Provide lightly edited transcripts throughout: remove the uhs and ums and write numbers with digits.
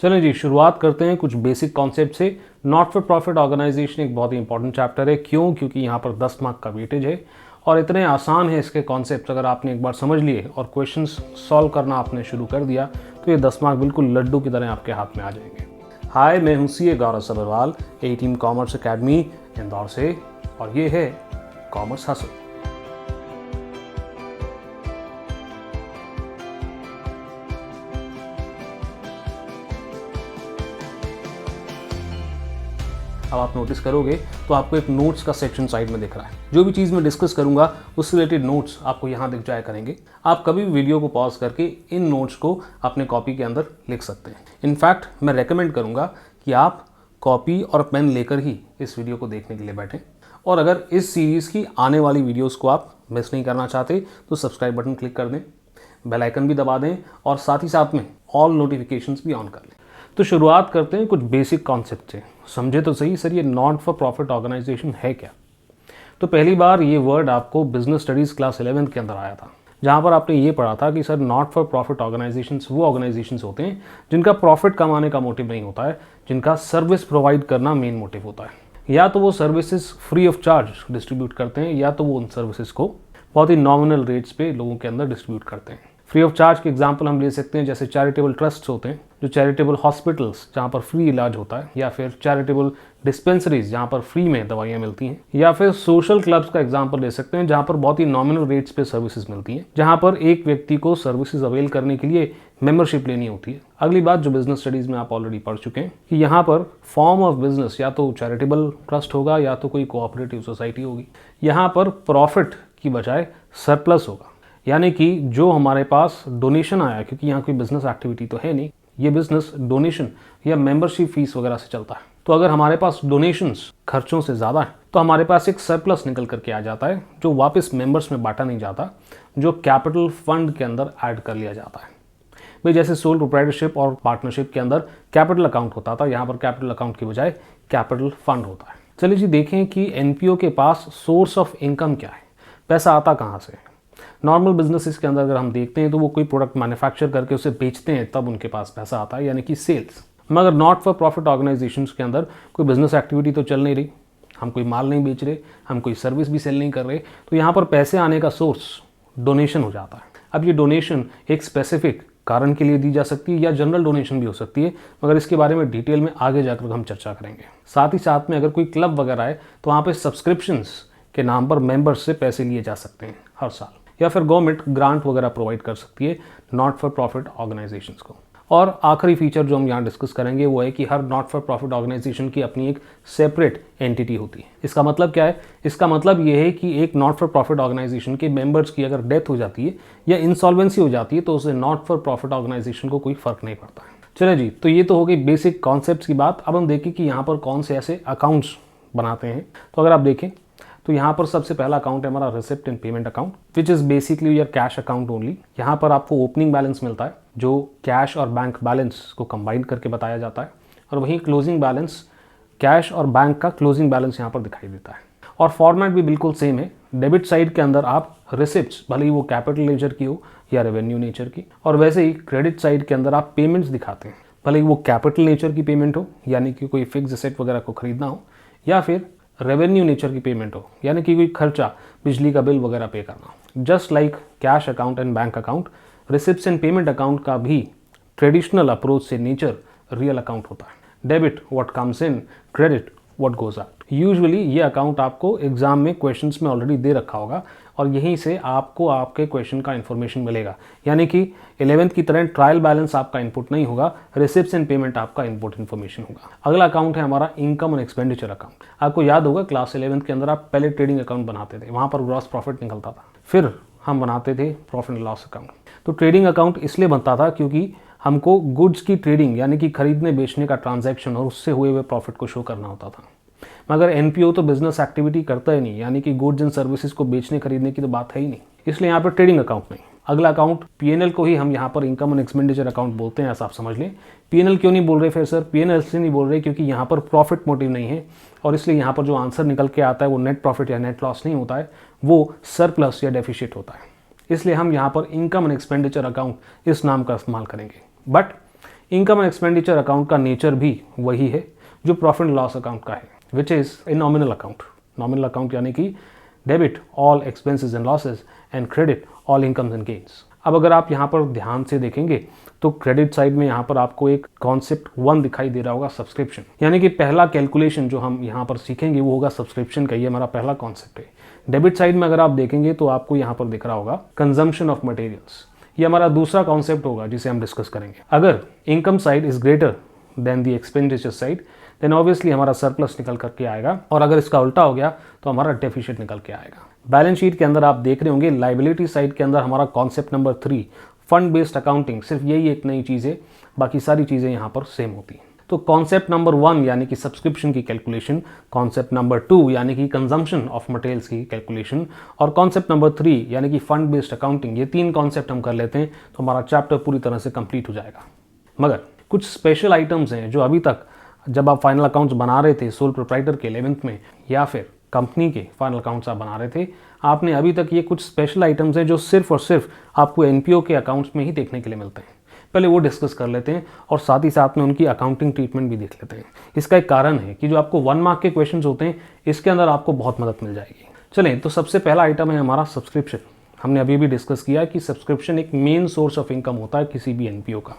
चलें जी, शुरुआत करते हैं कुछ बेसिक कॉन्सेप्ट से। नॉट फॉर प्रॉफिट ऑर्गेनाइजेशन एक बहुत ही इंपॉर्टेंट चैप्टर है। क्यों? क्योंकि यहाँ पर 10 मार्क का वेटेज है और इतने आसान है इसके कॉन्सेप्ट। अगर आपने एक बार समझ लिए और क्वेश्चंस सॉल्व करना आपने शुरू कर दिया तो ये 10 मार्क बिल्कुल लड्डू की तरह आपके हाथ में आ जाएंगे। हाय, मैं हूँ CA गौरव सभरवाल, ए टीम कॉमर्स अकेडमी इंदौर से, और ये है कॉमर्स हसल। अब आप नोटिस करोगे तो आपको एक नोट्स का सेक्शन साइड में दिख रहा है। जो भी चीज़ मैं डिस्कस करूंगा उससे रिलेटेड नोट्स आपको यहाँ दिख जाया करेंगे। आप कभी भी वीडियो को पॉज करके इन नोट्स को अपने कॉपी के अंदर लिख सकते हैं। इनफैक्ट मैं रेकमेंड करूंगा कि आप कॉपी और पेन लेकर ही इस वीडियो को देखने के लिए बैठें। और अगर इस सीरीज़ की आने वाली वीडियोज़ को आप मिस नहीं करना चाहते तो सब्सक्राइब बटन क्लिक कर दें, बेल आइकन भी दबा दें और साथ ही साथ में ऑल नोटिफिकेशंस भी ऑन कर लें। तो शुरुआत करते हैं कुछ बेसिक कॉन्सेप्ट से। समझे तो सही सर, ये नॉट फॉर प्रॉफिट ऑर्गेनाइजेशन है क्या? तो पहली बार ये वर्ड आपको बिजनेस स्टडीज़ क्लास 11th के अंदर आया था, जहाँ पर आपने ये पढ़ा था कि sir not for profit organisations वो ऑर्गेनाइजेशंस होते हैं जिनका प्रॉफिट कमाने का मोटिव नहीं होता है, जिनका सर्विस प्रोवाइड करना मेन मोटिव होता है। या तो वो services free of charge distribute करते हैं या तो वो उन सर्विसेज को बहुत ही नॉमिनल रेट्स पे लोगों के अंदर डिस्ट्रीब्यूट करते हैं। फ्री ऑफ चार्ज के एग्जांपल हम ले सकते हैं, जैसे चैरिटेबल ट्रस्ट होते हैं, जो चैरिटेबल हॉस्पिटल्स जहाँ पर फ्री इलाज होता है, या फिर चैरिटेबल डिस्पेंसरीज जहाँ पर फ्री में दवाइयाँ मिलती हैं, या फिर सोशल क्लब्स का एग्जांपल ले सकते हैं जहाँ पर बहुत ही नॉमिनल रेट्स पे सर्विसेज मिलती हैं, जहाँ पर एक व्यक्ति को सर्विसेज अवेल करने के लिए मेंबरशिप लेनी होती है। अगली बात जो बिजनेस स्टडीज में आप ऑलरेडी पढ़ चुके हैं कि यहाँ पर फॉर्म ऑफ बिजनेस या तो चैरिटेबल ट्रस्ट होगा या तो कोई कोऑपरेटिव सोसाइटी होगी। यहाँ पर प्रॉफिट की बजाय सरप्लस होगा, यानी कि जो हमारे पास डोनेशन आया, क्योंकि यहाँ कोई बिजनेस एक्टिविटी तो है नहीं, ये बिजनेस डोनेशन या मेंबरशिप फीस वगैरह से चलता है। तो अगर हमारे पास डोनेशंस खर्चों से ज़्यादा है तो हमारे पास एक सरप्लस निकल करके आ जाता है, जो वापस मेंबर्स में बांटा नहीं जाता, जो कैपिटल फंड के अंदर ऐड कर लिया जाता है। भाई जैसे सोल प्रोप्राइटरशिप और पार्टनरशिप के अंदर कैपिटल अकाउंट होता था, यहाँ पर कैपिटल अकाउंट की बजाय कैपिटल फंड होता है। चलिए जी, देखें कि NPO के पास सोर्स ऑफ इनकम क्या है, पैसा आता कहाँ से। नॉर्मल बिजनेसेस के अंदर अगर हम देखते हैं तो वो कोई प्रोडक्ट मैन्युफैक्चर करके उसे बेचते हैं, तब उनके पास पैसा आता है, यानी कि सेल्स। मगर नॉट फॉर प्रॉफिट ऑर्गेनाइजेशंस के अंदर कोई बिजनेस एक्टिविटी तो चल नहीं रही, हम कोई माल नहीं बेच रहे, हम कोई सर्विस भी सेल नहीं कर रहे, तो यहाँ पर पैसे आने का सोर्स डोनेशन हो जाता है। अब ये डोनेशन एक स्पेसिफिक कारण के लिए दी जा सकती है या जनरल डोनेशन भी हो सकती है, मगर इसके बारे में डिटेल में आगे जाकर हम चर्चा करेंगे। साथ ही साथ में अगर कोई क्लब वगैरह है तो वहाँ पे सब्सक्रिप्शंस के नाम पर मेंबर्स से पैसे लिए जा सकते हैं हर साल, या फिर गवर्नमेंट ग्रांट वगैरह प्रोवाइड कर सकती है नॉट फॉर प्रॉफिट ऑर्गेनाइजेशंस को। और आखिरी फीचर जो हम यहाँ डिस्कस करेंगे वो है कि हर नॉट फॉर प्रॉफिट ऑर्गेनाइजेशन की अपनी एक सेपरेट एंटिटी होती है। इसका मतलब क्या है? इसका मतलब ये है कि एक नॉट फॉर प्रॉफिट ऑर्गेनाइजेशन के मेंबर्स की अगर डेथ हो जाती है या इंसॉल्वेंसी हो जाती है तो उसे नॉट फॉर प्रॉफिट ऑर्गेनाइजेशन को कोई फर्क नहीं पड़ता है। चलिए जी, तो ये तो हो गई बेसिक कॉन्सेप्ट की बात। अब हम देखें कि यहाँ पर कौन से ऐसे अकाउंट्स बनाते हैं। तो अगर आप देखें तो यहाँ पर सबसे पहला अकाउंट है हमारा receipt and payment account, which is basically your cash account only. यहाँ पर आपको ओपनिंग बैलेंस मिलता है जो कैश और बैंक बैलेंस को कंबाइन करके बताया जाता है, और वहीं क्लोजिंग बैलेंस कैश और बैंक का क्लोजिंग बैलेंस यहाँ पर दिखाई देता है। और फॉर्मेट भी बिल्कुल सेम है। डेबिट साइड के अंदर आप रिसिप्ट्स, भले ही वो कैपिटल नेचर की हो या रेवेन्यू नेचर की, और वैसे ही क्रेडिट साइड के अंदर आप पेमेंट्स दिखाते हैं, भले ही वो कैपिटल नेचर की पेमेंट हो, यानी कि कोई फिक्स एसेट वगैरह को खरीदना हो, या फिर रेवेन्यू नेचर की पेमेंट हो, यानी कि कोई खर्चा, बिजली का बिल वगैरह पे करना हो। Just like cash account and bank account, receipts and payment account का भी ट्रेडिशनल अप्रोच से नेचर रियल अकाउंट होता है। Debit what comes in, credit what goes out. Usually ये अकाउंट आपको एग्जाम में क्वेश्चंस में ऑलरेडी दे रखा होगा और यहीं से आपको आपके क्वेश्चन का इन्फॉर्मेशन मिलेगा, यानी कि 11th की तरह ट्रायल बैलेंस आपका इनपुट नहीं होगा, रिसिप्ट्स एंड पेमेंट आपका इनपुट इन्फॉर्मेशन होगा। अगला अकाउंट है हमारा इनकम एंड एक्सपेंडिचर अकाउंट। आपको याद होगा क्लास 11th के अंदर आप पहले ट्रेडिंग अकाउंट बनाते थे, वहाँ पर ग्रॉस प्रॉफिट निकलता था, फिर हम बनाते थे प्रॉफिट एंड लॉस अकाउंट। तो ट्रेडिंग अकाउंट इसलिए बनता था क्योंकि हमको गुड्स की ट्रेडिंग, यानी कि खरीदने बेचने का ट्रांजैक्शन और उससे हुए हुए प्रॉफिट को शो करना होता था। मगर NPO तो बिजनेस एक्टिविटी करता ही नहीं, यानी कि गुड्स एंड सर्विसेज को बेचने खरीदने की तो बात है ही नहीं, इसलिए यहाँ पर ट्रेडिंग अकाउंट नहीं। अगला अकाउंट P&L को ही हम यहाँ पर इनकम एंड एक्सपेंडिचर अकाउंट बोलते हैं, ऐसा आप समझ लें। P&L क्यों नहीं बोल रहे फिर सर? P&L इसलिए नहीं बोल रहे क्योंकि यहाँ पर प्रॉफिट मोटिव नहीं है, और इसलिए यहाँ पर जो आंसर निकल के आता है वो नेट प्रॉफिट या नेट लॉस नहीं होता है, वो सरप्लस या डेफिसिट होता है। इसलिए हम यहाँ पर इनकम एंड एक्सपेंडिचर अकाउंट इस नाम का इस्तेमाल करेंगे। But income and expenditure account का नेचर भी वही है जो प्रॉफिट एंड लॉस अकाउंट का है, which is a nominal account. Nominal account यानी कि debit all expenses and losses and credit all incomes and gains. अब अगर आप यहाँ पर ध्यान से देखेंगे तो क्रेडिट साइड में यहाँ पर आपको एक कॉन्सेप्ट 1 दिखाई दे रहा होगा, सब्सक्रिप्शन। यानी कि पहला कैलकुलेशन जो हम यहाँ पर सीखेंगे वो होगा सब्सक्रिप्शन का, ये हमारा पहला कॉन्सेप्ट है। डेबिट साइड में अगर आप देखेंगे तो आपको यहाँ पर दिख रहा होगा कंजम्पशन ऑफ मटेरियल्स, ये हमारा दूसरा कॉन्सेप्ट होगा जिसे हम डिस्कस करेंगे। अगर income side is greater than the expenditure side then obviously हमारा सरप्लस निकल करके आएगा, और अगर इसका उल्टा हो गया तो हमारा डेफिसिट निकल के आएगा। बैलेंस शीट के अंदर आप देख रहे होंगे लाइबिलिटी साइड के अंदर हमारा concept number 3 fund based accounting, सिर्फ यही एक नई चीज़ है, बाकी सारी चीज़ें यहाँ पर सेम होती हैं। तो कॉन्सेप्ट नंबर 1 यानी कि सब्सक्रिप्शन की कैलकुलेशन, कॉन्सेप्ट नंबर 2 यानी कि कंजम्पशन ऑफ मटेरियल्स की कैलकुलेशन, और कॉन्सेप्ट नंबर 3 यानी कि फंड बेस्ड अकाउंटिंग, ये 3 कॉन्सेप्ट हम कर लेते हैं तो हमारा चैप्टर पूरी तरह से कंप्लीट हो जाएगा। मगर कुछ स्पेशल आइटम्स हैं जो अभी तक जब आप फाइनल अकाउंट्स बना रहे थे सोल प्रोप्राइटर के 11th में या फिर कंपनी के फाइनल अकाउंट्स आप बना रहे थे, आपने अभी तक ये कुछ स्पेशल आइटम्स हैं जो सिर्फ और सिर्फ आपको एनपीओ के अकाउंट्स में ही देखने के लिए मिलते हैं। पहले वो डिस्कस कर लेते हैं और साथ ही साथ में उनकी अकाउंटिंग ट्रीटमेंट भी देख लेते हैं। इसका एक कारण है कि जो आपको 1 मार्क के क्वेश्चंस होते हैं इसके अंदर आपको बहुत मदद मिल जाएगी। चलें, तो सबसे पहला आइटम है हमारा सब्सक्रिप्शन। हमने अभी भी डिस्कस किया कि सब्सक्रिप्शन एक मेन सोर्स ऑफ इनकम होता है किसी भी एनपीओ का,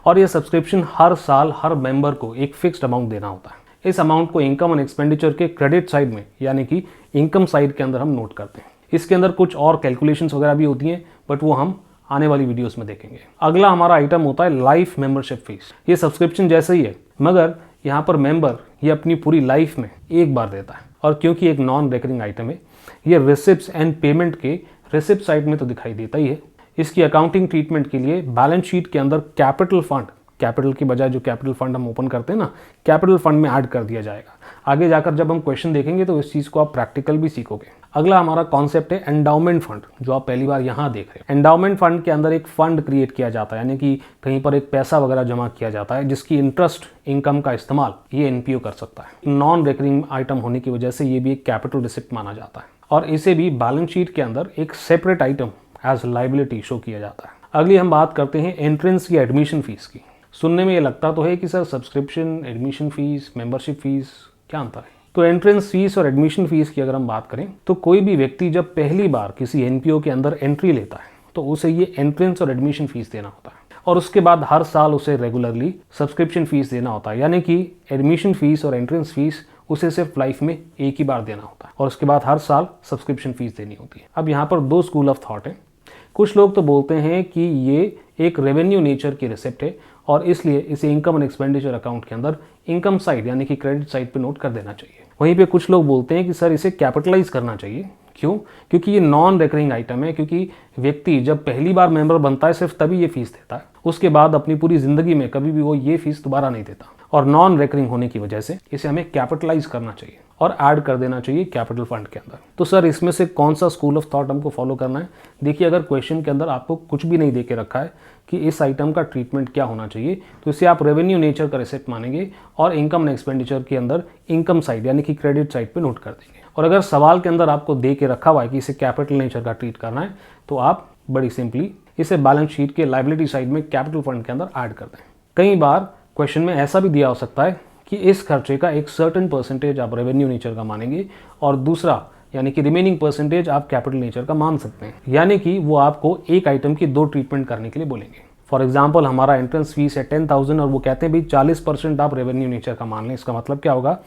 और ये सब्सक्रिप्शन हर साल हर मेंबर को एक फिक्स्ड अमाउंट देना होता है। इस अमाउंट को इनकम एंड एक्सपेंडिचर के क्रेडिट साइड में यानी कि इनकम साइड के अंदर हम नोट करते हैं। इसके अंदर कुछ और कैलकुलेशंस वगैरह भी होती हैं, बट वो हम आने वाली वीडियोस में देखेंगे। अगला हमारा आइटम होता है लाइफ मेंबरशिप फीस। ये सब्सक्रिप्शन जैसे ही है, मगर यहाँ पर मेंबर ये अपनी पूरी लाइफ में एक बार देता है, और क्योंकि एक नॉन रिकरिंग आइटम है, ये रिसिप्ट्स एंड पेमेंट के रिसिप्ट साइड में तो दिखाई देता ही है। इसकी अकाउंटिंग ट्रीटमेंट के लिए बैलेंस शीट के अंदर कैपिटल फंड, कैपिटल की बजाय जो कैपिटल फंड हम ओपन करते हैं ना, कैपिटल फंड में ऐड कर दिया जाएगा। आगे जाकर जब हम क्वेश्चन देखेंगे तो इस चीज़ को आप प्रैक्टिकल भी सीखोगे। अगला हमारा कॉन्सेप्ट है एंडाउमेंट फंड, जो आप पहली बार यहाँ देख रहे हैं। एंडाउमेंट फंड के अंदर एक फंड क्रिएट किया जाता है, यानी कि कहीं पर एक पैसा वगैरह जमा किया जाता है जिसकी इंटरेस्ट इनकम का इस्तेमाल ये एनपीओ कर सकता है। नॉन रिकरिंग आइटम होने की वजह से ये भी एक कैपिटल रिसिप्ट माना जाता है, और इसे भी बैलेंस शीट के अंदर एक separate item as liability show किया जाता है। अगली हम बात करते हैं एंट्रेंस की एडमिशन फीस की। सुनने में ये लगता तो है कि sir subscription, admission fees, membership fees, क्या अंतर है? तो एंट्रेंस फीस और एडमिशन फीस की अगर हम बात करें तो कोई भी व्यक्ति जब पहली बार किसी एनपीओ के अंदर एंट्री लेता है तो उसे ये एंट्रेंस और एडमिशन फीस देना होता है, और उसके बाद हर साल उसे रेगुलरली सब्सक्रिप्शन फीस देना होता है। यानी कि एडमिशन फीस और एंट्रेंस फीस उसे सिर्फ लाइफ में एक ही बार देना होता है, और उसके बाद हर साल सब्सक्रिप्शन फीस देनी होती है। अब यहाँ पर 2 स्कूल ऑफ थॉट है। कुछ लोग तो बोलते हैं कि ये एक रेवेन्यू नेचर की रिसिप्ट है और इसलिए इसे इनकम एंड एक्सपेंडिचर अकाउंट के अंदर इनकम साइड यानी कि क्रेडिट साइड पे नोट कर देना चाहिए। वहीं पे कुछ लोग बोलते हैं कि सर इसे कैपिटलाइज करना चाहिए। क्यों? क्योंकि ये नॉन रिकरिंग आइटम है, क्योंकि व्यक्ति जब पहली बार मेंबर बनता है सिर्फ तभी ये फीस देता है, उसके बाद अपनी पूरी जिंदगी में कभी भी वो ये फीस दोबारा नहीं देता, और नॉन रिकरिंग होने की वजह से इसे हमें कैपिटलाइज करना चाहिए और ऐड कर देना चाहिए कैपिटल फंड के अंदर। तो सर इसमें से कौन सा स्कूल ऑफ थॉट हमको फॉलो करना है? देखिए, अगर क्वेश्चन के अंदर आपको कुछ भी नहीं दे के रखा है कि इस आइटम का ट्रीटमेंट क्या होना चाहिए, तो इसे आप रेवेन्यू नेचर का रिसिप्ट मानेंगे और इनकम एंड एक्सपेंडिचर के अंदर इनकम साइड यानी कि क्रेडिट साइड पे नोट कर देंगे। और अगर सवाल के अंदर आपको दे के रखा हुआ है कि इसे कैपिटल नेचर का ट्रीट करना है, तो आप बड़ी सिंपली इसे बैलेंस शीट के लाइबिलिटी साइड में कैपिटल फंड के अंदर ऐड कर दें। कई बार क्वेश्चन में ऐसा भी दिया हो सकता है कि इस खर्चे का एक सर्टेन परसेंटेज आप रेवेन्यू नेचर का मानेंगे और दूसरा यानी कि रिमेनिंग परसेंटेज आप कैपिटल नेचर का मान सकते हैं, यानी कि वो आपको एक आइटम की 2 ट्रीटमेंट करने के लिए बोलेंगे। फॉर एग्जाम्पल, हमारा एंट्रेंस फीस है 10,000 और वो कहते हैं भाई 40% आप रेवेन्यू नेचर का मान लें। इसका मतलब क्या होगा?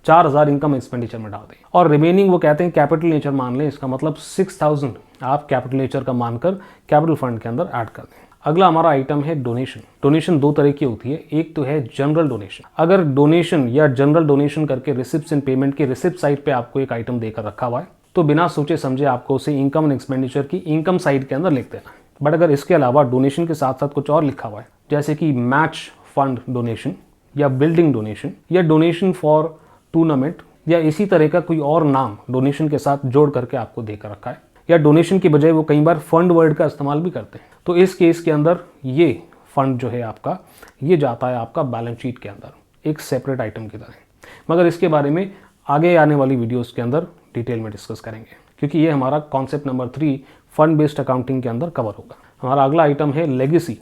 4,000 इनकम एक्सपेंडिचर में डाल दें, और रिमेनिंग वो कहते हैं कैपिटल नेचर मान लें। इसका मतलब 6,000 आप कैपिटल नेचर का मानकर कैपिटल फंड के अंदर ऐड कर दें। अगला हमारा आइटम है डोनेशन। डोनेशन 2 तरह की होती है, एक तो है जनरल डोनेशन। अगर डोनेशन या जनरल डोनेशन करके रिसिप्ट्स एंड पेमेंट के रिसिप्ट साइड पे आपको एक आइटम देकर रखा हुआ है, तो बिना सोचे समझे आपको उसे इनकम एंड एक्सपेंडिचर की इनकम साइड के अंदर लिख देना है। बट अगर इसके अलावा डोनेशन के साथ साथ कुछ और लिखा हुआ है, जैसे कि मैच फंड डोनेशन या बिल्डिंग डोनेशन या डोनेशन फॉर टूर्नामेंट या इसी तरह का कोई और नाम डोनेशन के साथ जोड़ करके आपको देकर रखा है, या डोनेशन की बजाय वो कई बार फंड वर्ड का इस्तेमाल भी करते हैं, तो इस केस के अंदर ये फंड जो है आपका, ये जाता है आपका बैलेंस शीट के अंदर एक सेपरेट आइटम की तरह। मगर इसके बारे में आगे आने वाली वीडियोस के अंदर डिटेल में डिस्कस करेंगे, क्योंकि ये हमारा concept number 3 fund based accounting के अंदर कवर होगा। हमारा अगला आइटम है लेगेसी।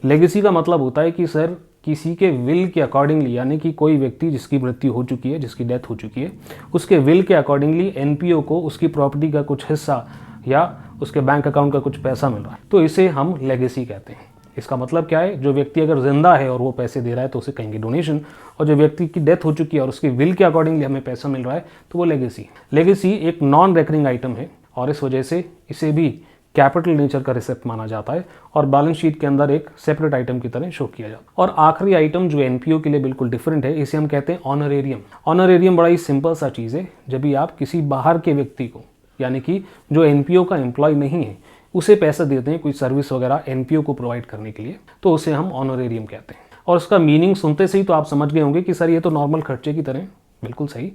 लेगेसी का मतलब होता है कि सर किसी के विल के अकॉर्डिंगली, यानी कि कोई व्यक्ति जिसकी मृत्यु हो चुकी है, जिसकी डेथ हो चुकी है, उसके विल के अकॉर्डिंगली एनपीओ को उसकी प्रॉपर्टी का कुछ हिस्सा या उसके बैंक अकाउंट का कुछ पैसा मिल रहा है, तो इसे हम लेगेसी कहते हैं। इसका मतलब क्या है, जो व्यक्ति अगर जिंदा है और वो पैसे दे रहा है तो उसे कहेंगे डोनेशन, और जो व्यक्ति की डेथ हो चुकी है और उसके विल के अकॉर्डिंगली हमें पैसा मिल रहा है तो वो लेगेसी। लेगेसी एक नॉन रेकरिंग आइटम है और इस वजह से इसे भी कैपिटल नेचर का रिसिप्ट माना जाता है और बैलेंस शीट के अंदर एक सेपरेट आइटम की तरह शो किया जाता है। और आखिरी आइटम जो एनपीओ के लिए बिल्कुल डिफरेंट है, इसे हम कहते हैं ऑनरेरियम। ऑनरेरियम बड़ा ही सिंपल सा चीज़ है, जब भी आप किसी बाहर के व्यक्ति को, यानी कि जो एनपीओ का एम्प्लॉय नहीं है, उसे पैसा देते हैं कोई सर्विस वगैरह एनपीओ को प्रोवाइड करने के लिए, तो उसे हम ऑनरेरियम कहते हैं। और उसका मीनिंग सुनते से ही तो आप समझ गए होंगे कि सर ये तो नॉर्मल खर्चे की तरह, बिल्कुल सही,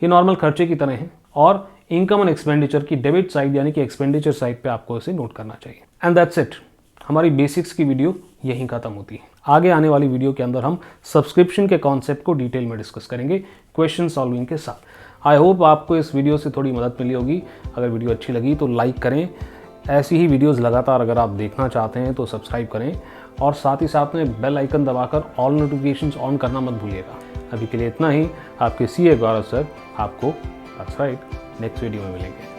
ये नॉर्मल खर्चे की तरह है और इनकम एंड एक्सपेंडिचर की डेबिट साइड यानी कि एक्सपेंडिचर साइड पे आपको इसे नोट करना चाहिए। एंड दैट्स इट, हमारी बेसिक्स की वीडियो यहीं खत्म होती है। आगे आने वाली वीडियो के अंदर हम सब्सक्रिप्शन के कॉन्सेप्ट को डिटेल में डिस्कस करेंगे क्वेश्चन सॉल्विंग के साथ। आई होप आपको इस वीडियो से थोड़ी मदद मिली होगी। अगर वीडियो अच्छी लगी तो लाइक करें, ऐसी ही वीडियोस लगातार अगर आप देखना चाहते हैं तो सब्सक्राइब करें और साथ ही साथ में बेल आइकन दबाकर ऑल नोटिफिकेशंस ऑन करना मत भूलिएगा। अभी के लिए इतना ही। आपके सीए गौरव सर आपको नेक्स्ट वीडियो में मिलेंगे।